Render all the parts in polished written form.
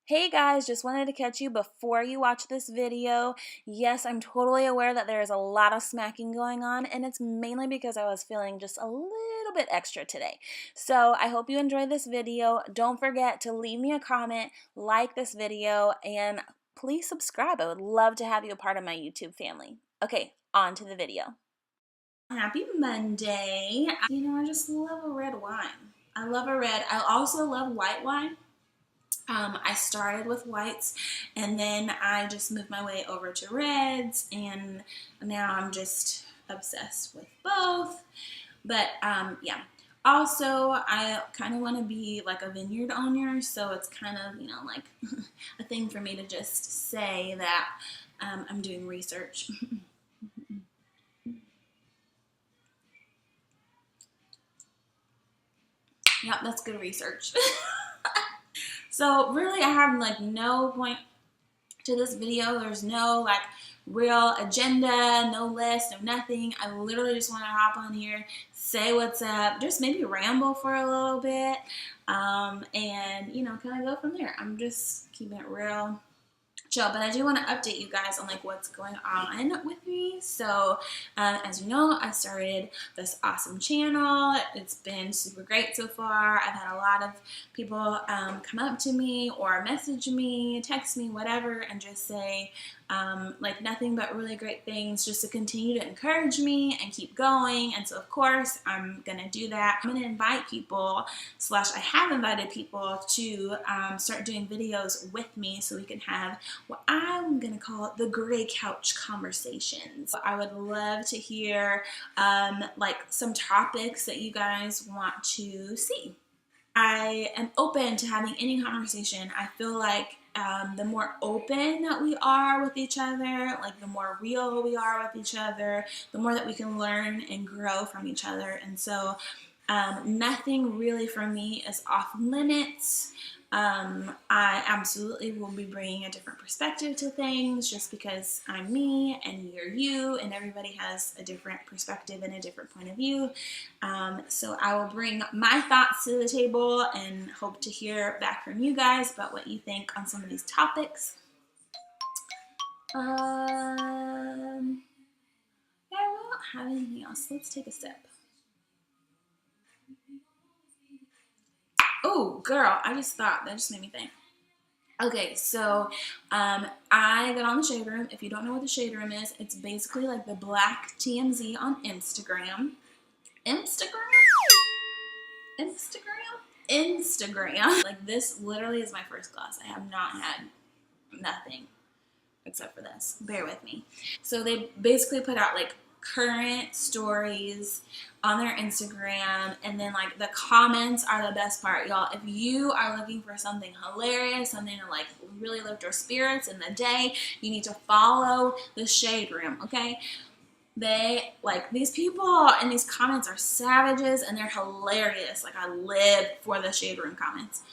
Hey guys, just wanted to catch you before you watch this video. Yes, I'm totally aware that there is a lot of smacking going on, and it's mainly because I was feeling just a little bit extra today. So I hope you enjoyed this video. Don't forget to leave me a comment, like this video, and please subscribe. I would love to have you a part of my YouTube family. Okay, on to the video. Happy Monday. I just love a red wine. I love a red. I also love white wine. I started with whites and then I just moved my way over to reds, and now I'm just obsessed with both. But yeah. Also, I kind of want to be like a vineyard owner, so it's kind of, like a thing for me to just say that I'm doing research. Yep, that's good research. So really, I have like no point to this video. There's no like real agenda, no list, no nothing. I literally just want to hop on here, say what's up, just maybe ramble for a little bit, and kind of go from there. I'm just keeping it real chill, but I do want to update you guys on like what's going on with me. So as you know, I started this awesome channel. It's been super great so far. I've had a lot of people come up to me or message me, text me, whatever, and just say like nothing but really great things, just to continue to encourage me and keep going. And so of course I'm gonna do that. I'm gonna invite people, slash I have invited people to start doing videos with me so we can have what I'm gonna call the gray couch conversations. I would love to hear like some topics that you guys want to see. I am open to having any conversation. I feel like the more open that we are with each other, like the more real we are with each other, the more that we can learn and grow from each other. And so nothing really for me is off limits. I absolutely will be bringing a different perspective to things just because I'm me and you're you, and everybody has a different perspective and a different point of view. So I will bring my thoughts to the table and hope to hear back from you guys about what you think on some of these topics. Yeah, I won't have anything else. Let's take a sip. Oh, girl, I just thought, that just made me think. Okay, so I got on the Shade Room. If you don't know what the Shade Room is, it's basically like the Black TMZ on Instagram. Instagram. Like, this literally is my first glass. I have not had nothing except for this. Bear with me. So they basically put out like current stories on their Instagram, and then like the comments are the best part, y'all. If you are looking for something hilarious, something to like really lift your spirits in the day, you need to follow the Shade Room, okay? They, like, these people in these comments are savages and they're hilarious. Like, I live for the Shade Room comments.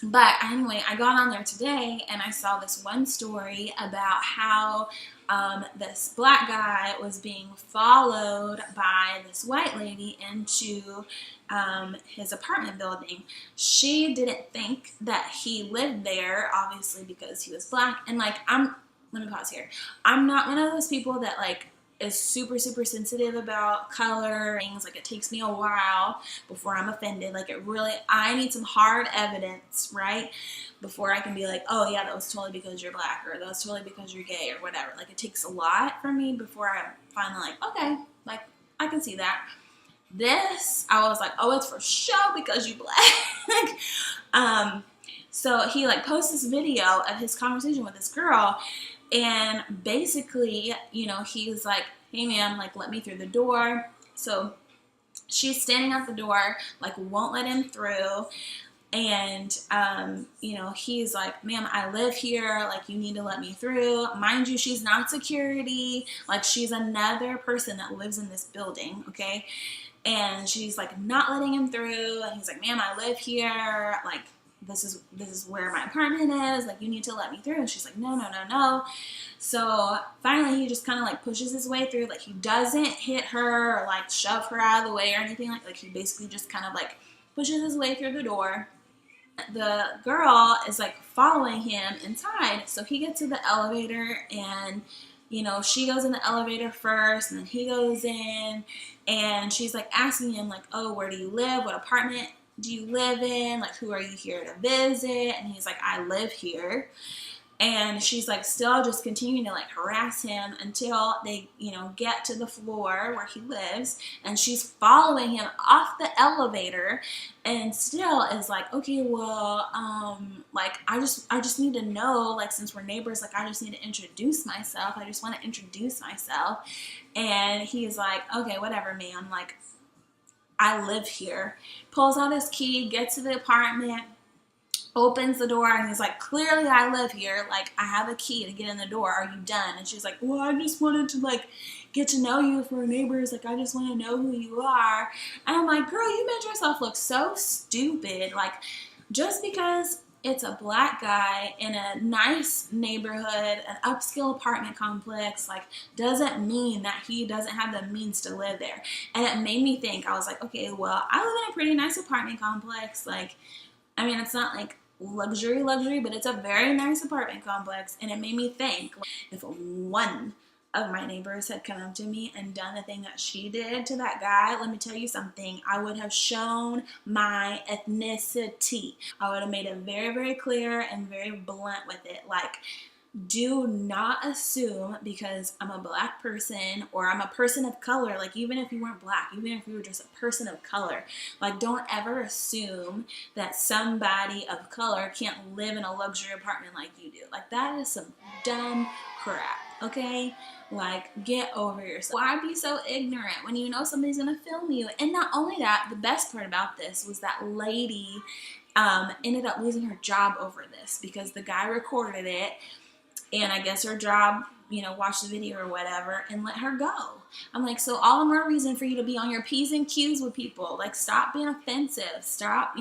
But anyway, I got on there today and I saw this one story about how this black guy was being followed by this white lady into his apartment building. She didn't think that he lived there, obviously, because he was black. And like, let me pause here. I'm not one of those people that like is super sensitive about color things. Like, it takes me a while before I'm offended. Like, I need some hard evidence, right, before I can be like, oh yeah, that was totally because you're black, or that was totally because you're gay, or whatever. Like, it takes a lot for me before I'm finally like, okay, like, I can see that. This, I was like, oh, it's for show because you black. So he like posts this video of his conversation with this girl, and basically, he's like, hey man, like, let me through the door. So she's standing at the door, like, won't let him through. And, he's like, ma'am, I live here. Like, you need to let me through. Mind you, she's not security. Like, she's another person that lives in this building, okay? And she's like, not letting him through. And he's like, ma'am, I live here. Like, this is where my apartment is. Like, you need to let me through. And she's like, no. So finally, he just kind of like pushes his way through. Like, he doesn't hit her or like shove her out of the way or anything. Like he basically just kind of like pushes his way through the door. the girl is like following him inside. So he gets to the elevator, and she goes in the elevator first, and then he goes in, and she's like asking him like, oh, where do you live? What apartment do you live in? Like, who are you here to visit? And he's like, I live here. And she's like still just continuing to like harass him until they, get to the floor where he lives. And she's following him off the elevator, and still is like, okay, well, like I just need to know, like, since we're neighbors, like I just need to introduce myself. I just want to introduce myself. And he's like, okay, whatever, man. Like, I live here. Pulls out his key, gets to the apartment, opens the door, and he's like, clearly I live here. Like, I have a key to get in the door. Are you done? And she's like, well, I just wanted to like get to know you if we're neighbors. Like, I just want to know who you are. And I'm like, girl, you made yourself look so stupid. Like, just because it's a black guy in a nice neighborhood, an upscale apartment complex, like, doesn't mean that he doesn't have the means to live there. And it made me think. I was like, okay, well, I live in a pretty nice apartment complex. Like, I mean, it's not like luxury, but it's a very nice apartment complex. And it made me think, if one of my neighbors had come up to me and done the thing that she did to that guy, let me tell you something, I would have shown my ethnicity. I would have made it very, very clear and very blunt with it. Like, do not assume because I'm a black person or I'm a person of color, like even if you weren't black, even if you were just a person of color, like don't ever assume that somebody of color can't live in a luxury apartment like you do. Like, that is some dumb crap, okay? Like, get over yourself. Why be so ignorant when you know somebody's gonna film you? And not only that, the best part about this was that lady ended up losing her job over this because the guy recorded it. And I guess her job, watched the video or whatever and let her go. I'm like, so all the more reason for you to be on your P's and Q's with people. Like, stop being offensive. Stop,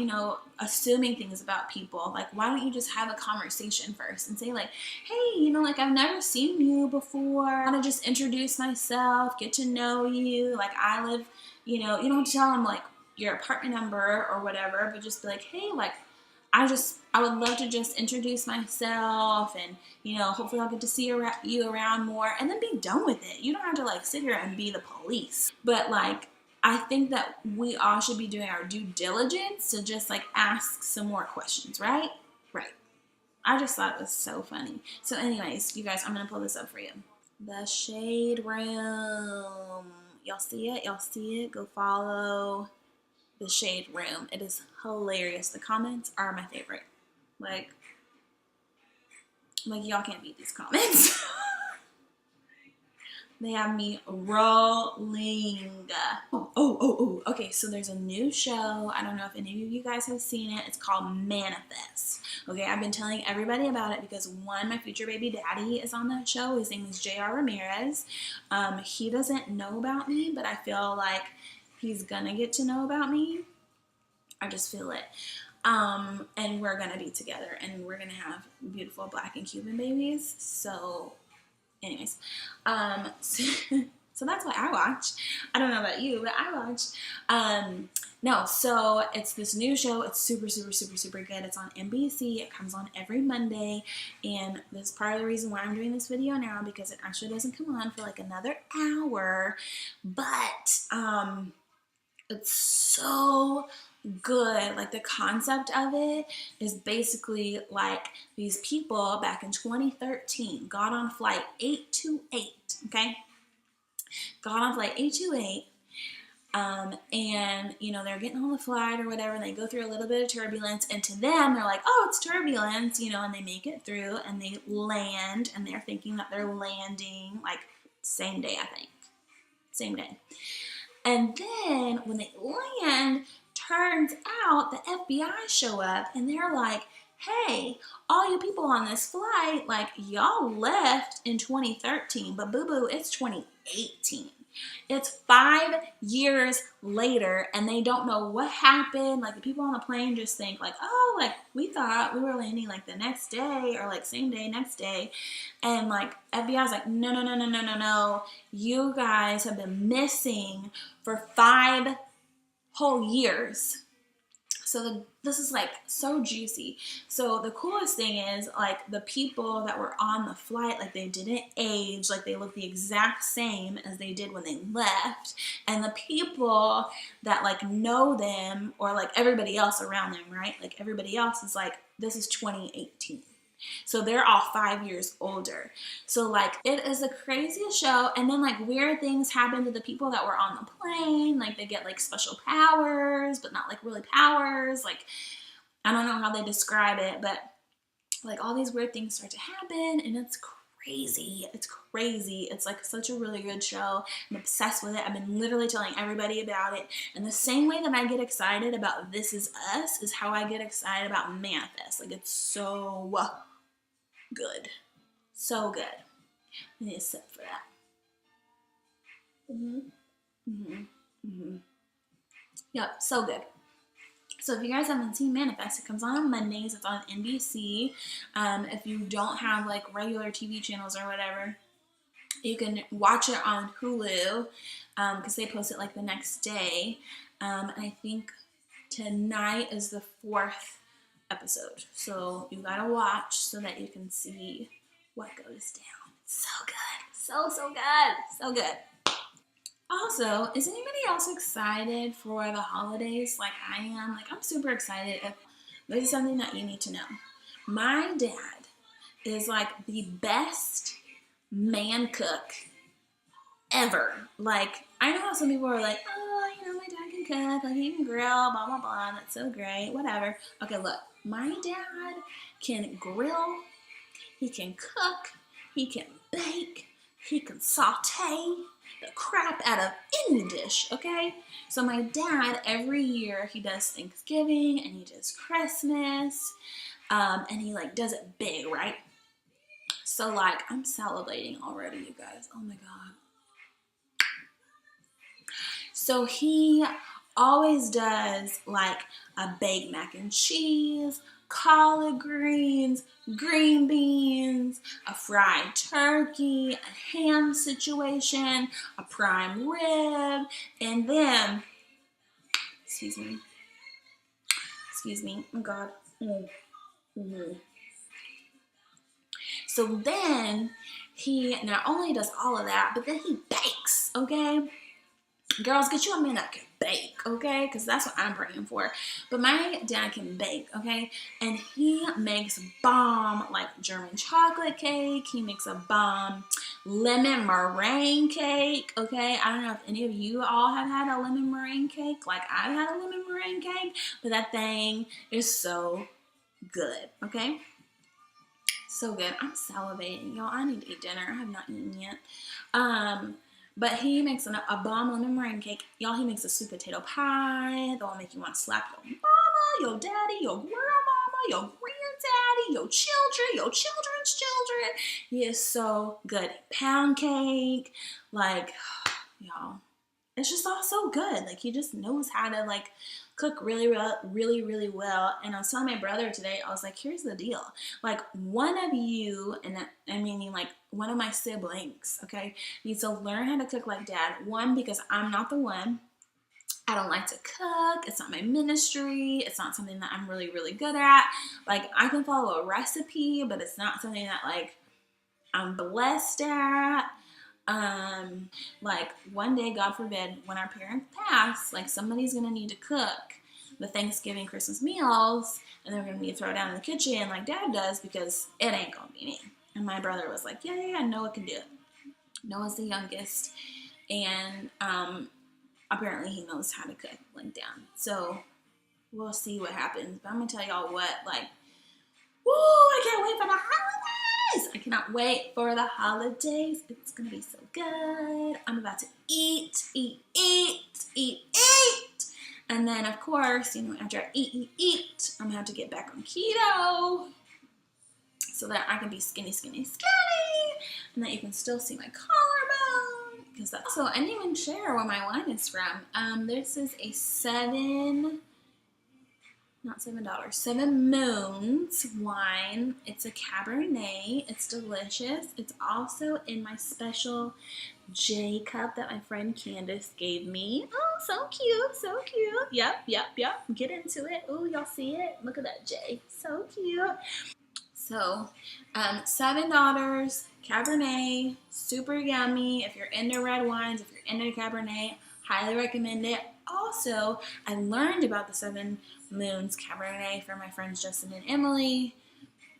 assuming things about people. Like, why don't you just have a conversation first and say like, hey, like, I've never seen you before. I want to just introduce myself, get to know you. Like, I live, you don't have to tell them like your apartment number or whatever, but just be like, hey, like, I would love to just introduce myself, and hopefully I'll get to see you around more, and then be done with it. You don't have to like sit here and be the police. But like, I think that we all should be doing our due diligence to just like ask some more questions, right? Right. I just thought it was so funny. So anyways, you guys, I'm gonna pull this up for you. The Shade Room. Y'all see it? Y'all see it? Go follow The Shade Room. It is hilarious. The comments are my favorite. Like y'all can't beat these comments. They have me rolling. Oh. Okay, so there's a new show. I don't know if any of you guys have seen it. It's called Manifest. Okay, I've been telling everybody about it because one, my future baby daddy is on that show. His name is J.R. Ramirez. He doesn't know about me, but I feel like he's gonna get to know about me. I just feel it. And we're gonna be together, and we're gonna have beautiful black and Cuban babies. So anyways, so that's what I watched. I don't know about you, but I watched. No, so it's this new show. It's super, super, super, super good. It's on NBC. It comes on every Monday, and that's part of the reason why I'm doing this video now, because it actually doesn't come on for like another hour. But it's so good. Like, the concept of it is basically like these people back in 2013 got on flight 828, okay? Got on flight 828, and they're getting on the flight or whatever, and they go through a little bit of turbulence, and to them they're like, oh, it's turbulence, and they make it through, and they land, and they're thinking that they're landing like same day, I think. Same day. And then when they land, turns out the FBI show up, and they're like, hey, all you people on this flight, like, y'all left in 2013, but boo-boo, it's 2018. It's 5 years later, and they don't know what happened. Like, the people on the plane just think like, oh, like, we thought we were landing like the next day, or like same day, next day. And like, FBI's like, no. You guys have been missing for 5 whole years. So this is like so juicy. So the coolest thing is like the people that were on the flight, like they didn't age, like they look the exact same as they did when they left. And the people that like know them, or like everybody else around them, right? Like everybody else is like, this is 2018. So they're all 5 years older. So like it is the craziest show. And then like weird things happen to the people that were on the plane. Like they get like special powers, but not like really powers. Like I don't know how they describe it, but like all these weird things start to happen, and it's crazy. It's crazy. It's like such a really good show. I'm obsessed with it. I've been literally telling everybody about it. And the same way that I get excited about This Is Us is how I get excited about Manifest. Like it's so good. So good. I need to sip for that. Yep, so good. So if you guys haven't seen Manifest, it comes on Mondays. It's on NBC. If you don't have like regular TV channels or whatever, you can watch it on Hulu because they post it like the next day. I think tonight is the 4th episode. So you gotta watch so that you can see what goes down. It's so good. So good. So good. Also, is anybody else excited for the holidays like I am? Like, I'm super excited. This is something that you need to know. My dad is like the best man cook ever. Like, I know how some people are like, oh, you know, my dad can cook, like he can grill, blah, blah, blah. That's so great, whatever. Okay, look, my dad can grill, he can cook, he can bake, he can saute the crap out of any dish, okay? So my dad, every year, he does Thanksgiving and he does Christmas, and he like does it big, right? So like, I'm salivating already, you guys. Oh my God. So he always does like a baked mac and cheese, collard greens, green beans, a fried turkey, a ham situation, a prime rib, and then, excuse me, oh God. So then he not only does all of that, but then he bakes, okay? Girls, get you a man that can bake, okay? Because that's what I'm praying for. But my dad can bake, okay? And he makes bomb, like, German chocolate cake. He makes a bomb lemon meringue cake, okay? I don't know if any of you all have had a lemon meringue cake. Like, I've had a lemon meringue cake. But that thing is so good, okay? So good. I'm salivating. Y'all, I need to eat dinner. I have not eaten yet. But he makes a bomb lemon meringue cake. Y'all, he makes a sweet potato pie that will make you want to slap your mama, your daddy, your grandmama, your granddaddy, your children, your children's children. He is so good. Pound cake. Like, y'all, it's just all so good. Like, he just knows how to, like, cook really well. And I was telling my brother today, I was like, here's the deal. Like, one of you, and I mean, like, one of my siblings, okay, needs to learn how to cook like dad. One, because I'm not the one. I don't like to cook. It's not my ministry. It's not something that I'm really good at. Like, I can follow a recipe, but it's not something that, like, I'm blessed at. Like, one day, God forbid, when our parents pass, like, somebody's gonna need to cook the Thanksgiving, Christmas meals, and they're gonna need to throw it down in the kitchen like dad does, because it ain't gonna be me. And my brother was like, yeah, Noah can do it. Noah's the youngest, and apparently he knows how to cook like down. So we'll see what happens. But I'm gonna tell y'all what, like, woo, I can't wait for the holidays. I cannot wait for the holidays. It's gonna be so good. I'm about to eat. And then, of course, you know, after I eat, I'm gonna have to get back on keto so that I can be skinny, and that you can still see my collarbone. Because that's so. I didn't even share where my wine is from. This is a $7 Moons wine. It's a Cabernet. It's delicious. It's also in my special J cup that my friend Candace gave me. Oh, So cute, so cute. Yep. Get into it. Ooh, y'all see it? Look at that J. So cute. So, Seven Daughters, Cabernet, super yummy. If you're into red wines, if you're into Cabernet, highly recommend it. Also, I learned about the Seven Moons Cabernet from my friends Justin and Emily,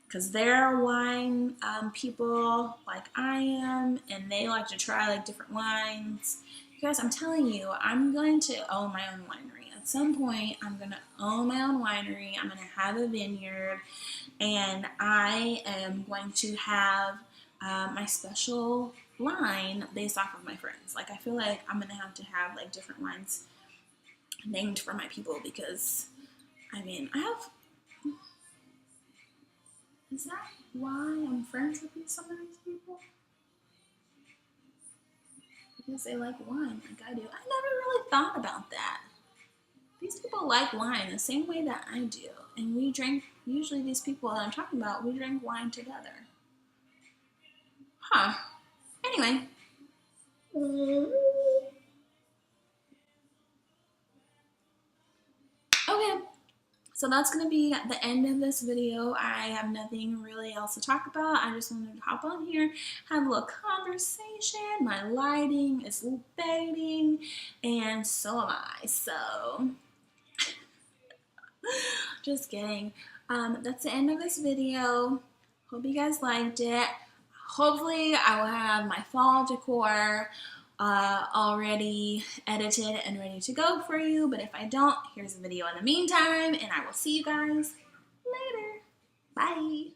because they're wine people like I am, and they like to try like different wines. You guys, I'm telling you, I'm going to own my own winery. At some point, I'm going to own my own winery. I'm going to have a vineyard, and I am going to have my special line based off of my friends. Like, I feel like I'm going to have like different wines named for my people, because, I mean, is that why I'm friends with some of these people? Because they like wine like I do. I never really thought about that. These people like wine the same way that I do. And we drink, usually these people that I'm talking about, we drink wine together. Huh. Anyway. Okay. So that's going to be the end of this video. I have nothing really else to talk about. I just wanted to hop on here, have a little conversation. My lighting is fading, and so am I. So, just kidding. That's the end of this video. Hope you guys liked it. Hopefully, I will have my fall decor already edited and ready to go for you. But if I don't, here's a video in the meantime, and I will see you guys later. Bye.